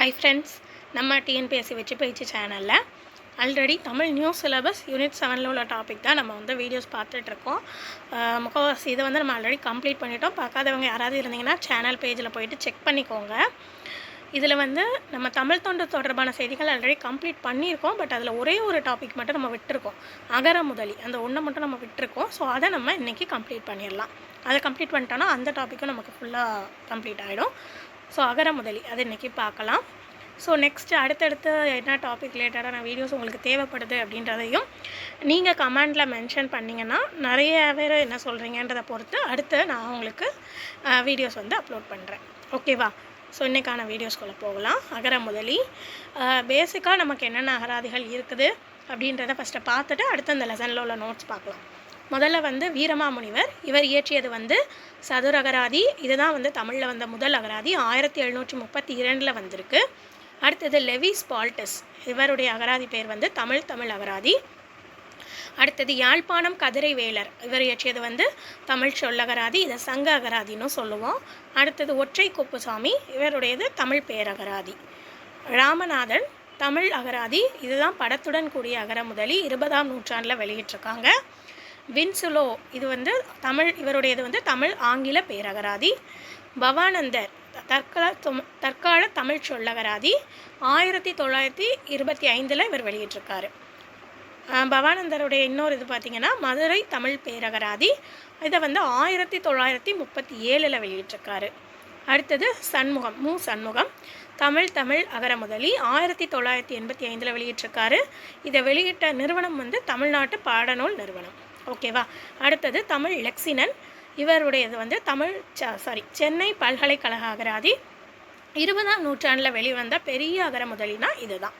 Hi friends, நம்ம TNPSC வெற்றி பயிற்சி சேனலில் already Tamil new syllabus unit 7 உள்ள டாபிக் தான் நம்ம வீடியோஸ் பார்த்துட்ருக்கோம். முக்கால்வாசி இதை நம்ம ஆல்ரெடி கம்ப்ளீட் பண்ணிட்டோம். பார்க்காதவங்க யாராவது இருந்தீங்கன்னா சேனல் பேஜில் போயிட்டு செக் பண்ணிக்கோங்க. இதில் நம்ம தமிழ் தொண்டு தொடர்பான செய்திகள் ஆல்ரெடி கம்ப்ளீட் பண்ணியிருக்கோம். பட் அதில் ஒரே ஒரு டாபிக் மட்டும் நம்ம விட்டுருக்கோம், அகர முதலி. அந்த ஒன்றை மட்டும் நம்ம விட்டுருக்கோம். ஸோ அதை நம்ம இன்றைக்கி கம்ப்ளீட் பண்ணிடலாம். அதை கம்ப்ளீட் பண்ணிட்டோன்னா அந்த டாப்பிக்கும் நமக்கு ஃபுல்லாக கம்ப்ளீட் ஆகிடும். ஸோ அகர முதலி அது இன்றைக்கி பார்க்கலாம். ஸோ நெக்ஸ்ட்டு அடுத்தடுத்து என்ன டாபிக் ரிலேட்டடான வீடியோஸ் உங்களுக்கு தேவைப்படுது அப்படின்றதையும் நீங்கள் கமெண்டில் மென்ஷன் பண்ணிங்கன்னா நிறைய பேர் என்ன சொல்கிறீங்கன்றதை பொறுத்து அடுத்து நான் உங்களுக்கு வீடியோஸ் அப்லோட் பண்ணுறேன். ஓகேவா? ஸோ இன்றைக்கான வீடியோஸ்குள்ளே போகலாம். அகர முதலி பேசிக்காக நமக்கு என்னென்ன அகராதிகள் இருக்குது அப்படின்றத ஃபஸ்ட்டு பார்த்துட்டு அடுத்து அந்த லெசனில் உள்ள நோட்ஸ் பார்க்கலாம். முதல்ல வீரமாமுனிவர் இவர் இயற்றியது சதுரகராதி. இதுதான் தமிழில் முதல் அகராதி 1732 வந்திருக்கு. அடுத்தது லெவிஸ் பால்டஸ், இவருடைய அகராதி பேர் தமிழ் அகராதி. அடுத்தது யாழ்ப்பாணம் கதிரை வேலர், இவர் இயற்றியது தமிழ் சொல்லகராதி. இதை சங்க அகராதின்னு சொல்லுவோம். அடுத்தது ஒற்றை குப்புசாமி, இவருடையது தமிழ் பேரகராதி. ராமநாதன் தமிழ் அகராதி, இதுதான் படத்துடன் கூடிய அகர முதலி, 20ஆம் நூற்றாண்டில் வெளியிட்டிருக்காங்க. வின்சுலோ இது தமிழ், இவருடையது தமிழ் ஆங்கில பேரகராதி. பவானந்தர் தற்கால தமிழ் சொல்லகராதி, 1925 இவர் வெளியிட்டிருக்காரு. பவானந்தருடைய இன்னொரு இது பார்த்திங்கன்னா மதுரை தமிழ் பேரகராதி. இதை 1937 வெளியிட்டிருக்காரு. அடுத்தது சண்முகம், சண்முகம் தமிழ் அகர முதலி 1985 வெளியிட்டிருக்காரு. இதை வெளியிட்ட நிறுவனம் தமிழ்நாட்டு பாடநூல் நிறுவனம். ஓகேவா? அடுத்தது தமிழ் லெக்சினன், இவருடையது சென்னை பல்கலைக்கழக அகராதி. 20ஆம் நூற்றாண்டில் வெளிவந்த பெரிய அகர முதலினா இதுதான்.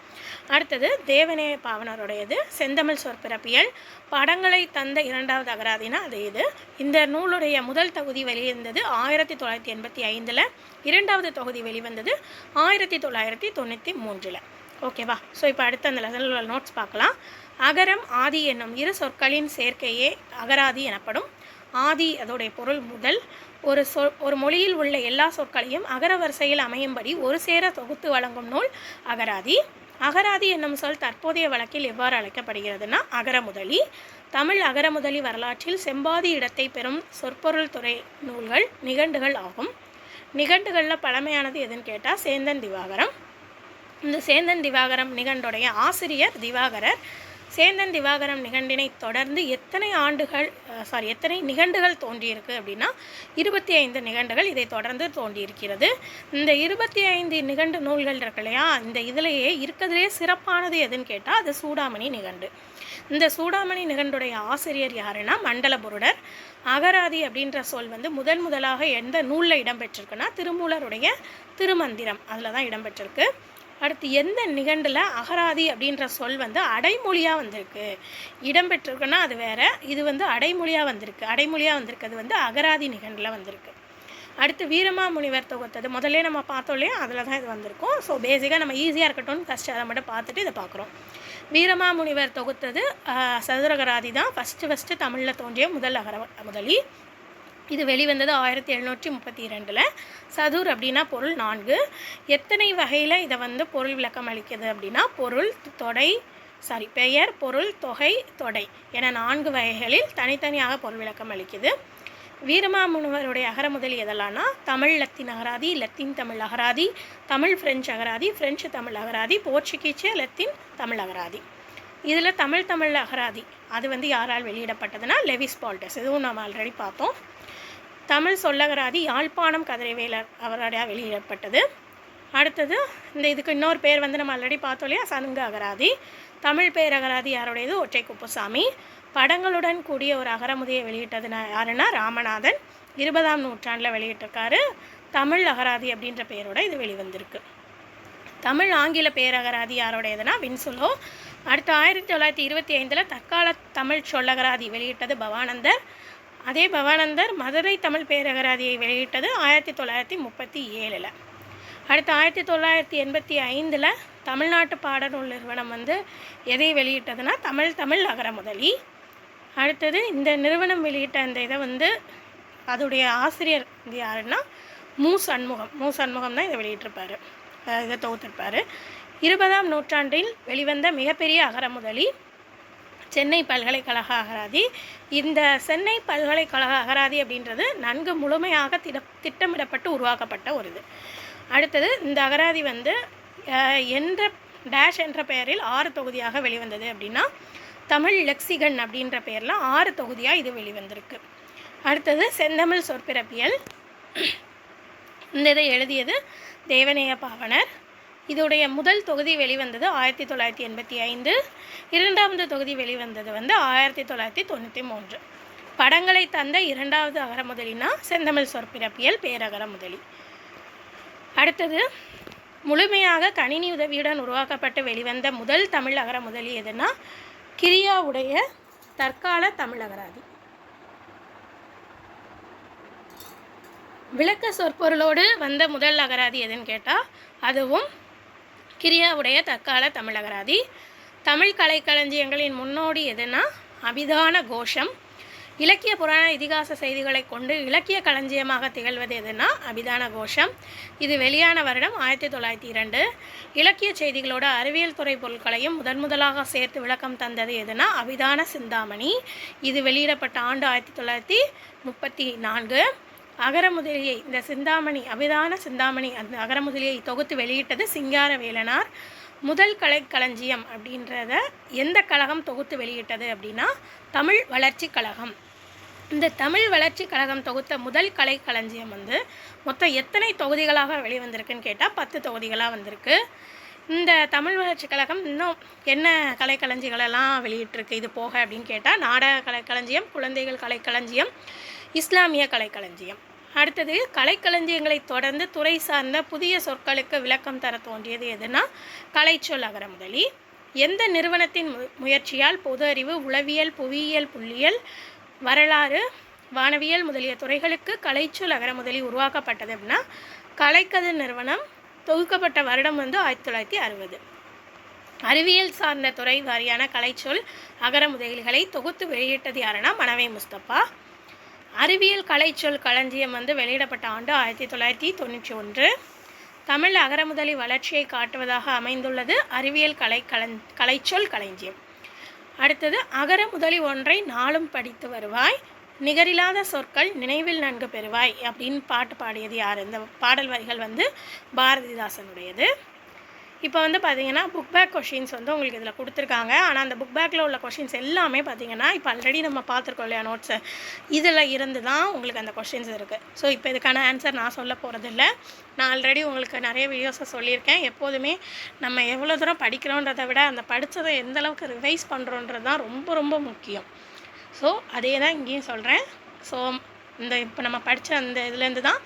அடுத்தது தேவநேய பாவனருடையது செந்தமிழ் சொற்பிறப்பியல். படங்களை தந்த 2வது அகராதினா அது இது. இந்த நூலுடைய முதல் தொகுதி வெளிவந்தது 1985, 2வது தொகுதி வெளிவந்தது 1993. ஓகேவா? ஸோ இப்போ அடுத்த அந்த லெசனில் உள்ள நோட்ஸ் பார்க்கலாம். அகரம் ஆதி என்னும் இரு சொற்களின் சேர்க்கையே அகராதி எனப்படும். ஆதி அதோடைய பொருள் முதல். ஒரு மொழியில் உள்ள எல்லா சொற்களையும் அகர வரிசையில் அமையும்படி ஒரு சேர தொகுத்து வழங்கும் நூல் அகராதி. அகராதி என்னும் சொல் தற்போதைய வழக்கில் எவ்வாறு அழைக்கப்படுகிறதுனா அகர முதலி. தமிழ் அகர முதலி வரலாற்றில் செம்பாதி இடத்தை பெறும் சொற்பொருள் துறை நூல்கள் நிகண்டுகள் ஆகும். நிகண்டுகளில் பழமையானது எதுன்னு கேட்டால் சேந்தன் திவாகரம். இந்த சேந்தன் திவாகரம் நிகண்டுடைய ஆசிரியர் திவாகரர். சேந்தன் திவாகரம் நிகண்டினை தொடர்ந்து எத்தனை நிகண்டுகள் தோன்றியிருக்கு அப்படின்னா 25 நிகண்டுகள் இதை தொடர்ந்து தோன்றியிருக்கிறது. இந்த 25 நிகண்டு நூல்கள் இருக்கு இல்லையா, இந்த இதிலேயே இருக்கிறதுலே சிறப்பானது எதுன்னு கேட்டால் அது சூடாமணி நிகண்டு. இந்த சூடாமணி நிகண்டுடைய ஆசிரியர் யாருன்னா மண்டலபுருடர். அகராதி அப்படின்ற சொல் முதலாக எந்த நூலில் இடம்பெற்றிருக்குன்னா திருமூலருடைய திருமந்திரம், அதில் தான் இடம்பெற்றிருக்கு. அடுத்து எந்த நிகண்டில் அகராதி அப்படின்ற சொல் அடைமொழியாக வந்திருக்கு, இடம்பெற்றிருக்குன்னா அது வேறு. இது அடைமொழியாக வந்திருக்கு. அகராதி நிகண்டில் வந்திருக்கு. அடுத்து வீரமாமுனிவர் தொகுத்தது முதல்ல நம்ம பார்த்தோம் இல்லையா, அதில் தான் இது வந்திருக்கும். ஸோ பேசிக்காக நம்ம ஈஸியாக இருக்கட்டும்னு ஃபஸ்ட்டு அதை மட்டும் பார்த்துட்டு இதை பார்க்குறோம். வீரமாமுனிவர் தொகுத்தது சதுரகராதி தான் ஃபஸ்ட்டு தமிழில் தோன்றிய முதல் அகர முதலி. இது வெளிவந்தது 1732. சதுர் அப்படின்னா பொருள் 4. எத்தனை வகையில் இதை பொருள் விளக்கம் அளிக்குது அப்படின்னா பெயர், பொருள், தொகை, தொடை என 4 வகைகளில் தனித்தனியாக பொருள் விளக்கம் அளிக்குது. வீரமாமுனிவருடைய அகர முதலி எதெல்லாம்னா தமிழ் லத்தீன் அகராதி, லத்தீன் தமிழ் அகராதி, தமிழ் பிரெஞ்சு அகராதி, பிரெஞ்சு தமிழ் அகராதி, போர்ச்சுகீச்சு லத்தீன் தமிழ் அகராதி. இதில் தமிழ் அகராதி அது யாரால் வெளியிடப்பட்டதுன்னா லெவிஸ் பால்டஸ், இதுவும் நம்ம ஆல்ரெடி பார்த்தோம். தமிழ் சொல்லகராதி யாழ்ப்பாணம் கதிரை வேலர் அவருடைய வெளியிடப்பட்டது. அடுத்தது இதுக்கு இன்னொரு பேர் நம்ம ஆல்ரெடி பார்த்தோம் இல்லையா, சங்க அகராதி. தமிழ் பேரகராதி யாருடையது ஒற்றை குப்புசாமி. படங்களுடன் கூடிய ஒரு அகரமுதையை வெளியிட்டது யாருன்னா ராமநாதன், 20ஆம் நூற்றாண்டில் வெளியிட்டிருக்காரு. தமிழ் அகராதி அப்படின்ற பெயரோட இது வெளிவந்திருக்கு. தமிழ் ஆங்கில பேரகராதி யாருடையதுன்னா வின்சுலோ. அடுத்து 1925 தற்கால தமிழ் சொல்லகராதி வெளியிட்டது பவானந்தர். அதே பவானந்தர் மதுரை தமிழ் பேரகராதியை வெளியிட்டது 1937. அடுத்து 1985 தமிழ்நாட்டு பாடநூல் நிறுவனம் எதை வெளியிட்டதுன்னா தமிழ் அகர முதலி. அடுத்தது இந்த நிறுவனம் வெளியிட்ட அந்த இதை அதோடைய ஆசிரியர் யாருன்னா மு சண்முகம் தான் இதை வெளியிட்டிருப்பார். இதை தொகுத்திருப்பார். 20ஆம் நூற்றாண்டில் வெளிவந்த மிகப்பெரிய அகரமுதலி சென்னை பல்கலைக்கழக அகராதி. இந்த சென்னை பல்கலைக்கழக அகராதி அப்படின்றது நன்கு முழுமையாக திட்டமிடப்பட்டு உருவாக்கப்பட்ட ஒரு இது. அடுத்தது இந்த அகராதி வந்து என்ற டேஷ் என்ற பெயரில் 6 தொகுதியாக வெளிவந்தது அப்படின்னா தமிழ் லெக்சிகன் அப்படின்ற பெயரில் 6 தொகுதியாக இது வெளிவந்திருக்கு. அடுத்தது செந்தமிழ் சொற்பிறப்பியல். இந்த இதை எழுதியது தேவநேய பாவனர். இதோடைய முதல் தொகுதி வெளிவந்தது 1985. 2வது தொகுதி வெளிவந்தது வந்து 1993. படங்களை தந்த 2வது அகரமுதலினா செந்தமிழ் சொற்பிறப்பியல் பேரகரமுதலி. அடுத்தது முழுமையாக கணினி உதவியுடன் உருவாக்கப்பட்டு வெளிவந்த முதல் தமிழ் அகரமுதலி எதுனா கிரியாவுடைய தற்கால தமிழ் அகராதி. விளக்க சொற்பொருளோடு வந்த முதல் அகராதி எதுன்னு கேட்டால் அதுவும் கிரியாவுடைய தற்கால தமிழ் அகராதி. தமிழ் கலைக்களஞ்சியங்களின் முன்னோடி எதுனா அபிதான கோஷம். இலக்கிய புராண இதிகாச செய்திகளை கொண்டு இலக்கிய களஞ்சியமாக திகழ்வது எதுனா அபிதான கோஷம். இது வெளியான வருடம் 1902. இலக்கிய செய்திகளோட அறிவியல் துறை பொருட்களையும் முதலாக சேர்த்து விளக்கம் தந்தது எதுனா அபிதான சிந்தாமணி. இது வெளியிடப்பட்ட ஆண்டு 1934. அகரமுதலியை இந்த சிந்தாமணி அபிதான சிந்தாமணி அந்த அகரமுதலியை தொகுத்து வெளியிட்டது சிங்கார வேலனார். முதல் கலைக்களஞ்சியம் அப்படின்றத எந்த கழகம் தொகுத்து வெளியிட்டது அப்படின்னா தமிழ் வளர்ச்சி கழகம். இந்த தமிழ் வளர்ச்சி கழகம் தொகுத்த முதல் கலைக்களஞ்சியம் வந்து மொத்தம் எத்தனை தொகுதிகளாக வெளிவந்திருக்குன்னு கேட்டால் 10 தொகுதிகளாக வந்திருக்கு. இந்த தமிழ் வளர்ச்சி கழகம் இன்னும் என்ன கலைக்களஞ்சிகளெல்லாம் வெளியிட்டிருக்கு இது போக அப்படின்னு கேட்டால் நாடக கலைக்களஞ்சியம், குழந்தைகள் கலைக்களஞ்சியம், இஸ்லாமிய கலைக்களஞ்சியம். அடுத்தது கலைக்களஞ்சியங்களை தொடர்ந்து துறை சார்ந்த புதிய சொற்களுக்கு விளக்கம் தர தோன்றியது எதுனா கலைச்சொல் அகரமுதலி. எந்த நிறுவனத்தின் முயற்சியால் பொது அறிவு, உளவியல், புவியியல், புள்ளியியல், வரலாறு, வானவியல் முதலிய துறைகளுக்கு கலைச்சொல் அகரமுதலி உருவாக்கப்பட்டது அப்படின்னா கலைக்கதிர் நிறுவனம். தொகுக்கப்பட்ட வருடம் வந்து 1960. அறிவியல் சார்ந்த துறை வாரியான கலைச்சொல் அகரமுதலிகளை தொகுத்து வெளியிட்டது யாருன்னா மனவை முஸ்தபா. அறிவியல் கலைச்சொல் களஞ்சியம் வந்து வெளியிடப்பட்ட ஆண்டு 1991. தமிழ் அகரமுதலி வளர்ச்சியை காட்டுவதாக அமைந்துள்ளது அறிவியல் கலைச்சொல் களஞ்சியம். அடுத்தது அகரமுதலி ஒன்றை நாளும் படித்து வருவாய், நிகரில்லாத சொற்கள் நினைவில் நன்கு பெறுவாய் அப்படின்னு பாட்டு பாடியது யார்? இந்த பாடல் வரிகள் வந்து பாரதிதாசனுடையது. இப்போ வந்து பார்த்திங்கன்னா புக் பேக் கொஷின்ஸ் வந்து உங்களுக்கு இதில் கொடுத்துருக்காங்க. ஆனால் அந்த புக் பேக்கில் உள்ள கொஷின்ஸ் எல்லாமே பார்த்திங்கன்னா இப்போ ஆல்ரெடி நம்ம பார்த்துருக்கோம் இல்லையா நோட்ஸு, இதில் இருந்து தான் உங்களுக்கு அந்த கொஷின்ஸ் இருக்குது. ஸோ இப்போ இதுக்கான ஆன்சர் நான் சொல்ல போகிறதில்ல. நான் ஆல்ரெடி உங்களுக்கு நிறைய வீடியோஸை சொல்லியிருக்கேன். எப்போதுமே நம்ம எவ்வளோ தூரம் படிக்கிறோன்றதை விட அந்த படித்ததை எந்தளவுக்கு ரிவைஸ் பண்ணுறோன்றது தான் ரொம்ப ரொம்ப முக்கியம். ஸோ அதே தான் இங்கேயும் சொல்கிறேன். ஸோ இந்த இப்போ நம்ம படித்த அந்த இதுலேருந்து தான்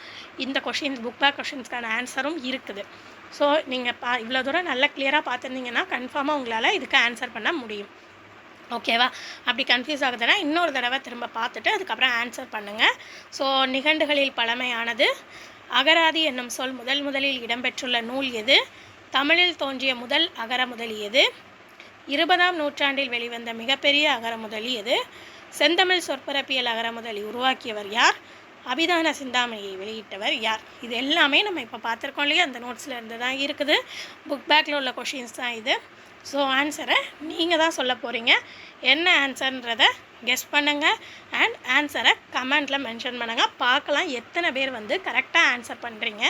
இந்த கொஷின்ஸ் புக் பேக் கொஷின்ஸ்க்கான ஆன்சரும் இருக்குது. ஸோ நீங்கள் இவ்வளோ தூரம் நல்லா கிளியராக பார்த்துருந்தீங்கன்னா கன்ஃபார்மாக உங்களால் இதுக்கு ஆன்சர் பண்ண முடியும். ஓகேவா? அப்படி கன்ஃபியூஸ் ஆகுதுன்னா இன்னொரு தடவை திரும்ப பார்த்துட்டு அதுக்கப்புறம் ஆன்சர் பண்ணுங்கள். ஸோ நிகண்டுகளில் பழமையானது அகராதி என்னும் சொல் முதலில் இடம்பெற்றுள்ள நூல் எது? தமிழில் தோன்றிய முதல் அகரமுதலி எது? 20ஆம் நூற்றாண்டில் வெளிவந்த மிகப்பெரிய அகரமுதலி எது? செந்தமிழ் சொற்பிறப்பியல் அகரமுதலி உருவாக்கியவர் யார்? அபிதான சிந்தாமணியை வெளியிட்டவர் யார்? இது எல்லாமே நம்ம இப்போ பார்த்துருக்கோம் இல்லையா, அந்த நோட்ஸில் இருந்து தான் இருக்குது. புக் பேக்கில் உள்ள கொஷின்ஸ் தான் இது. ஸோ ஆன்சரை நீங்கள் தான் சொல்ல போகிறீங்க. என்ன ஆன்சர்ன்றதை கெஸ் பண்ணுங்கள் அண்ட் ஆன்சரை கமெண்ட்டில் மென்ஷன் பண்ணுங்கள். பார்க்கலாம் எத்தனை பேர் வந்து கரெக்டாக ஆன்சர் பண்ணுறீங்க.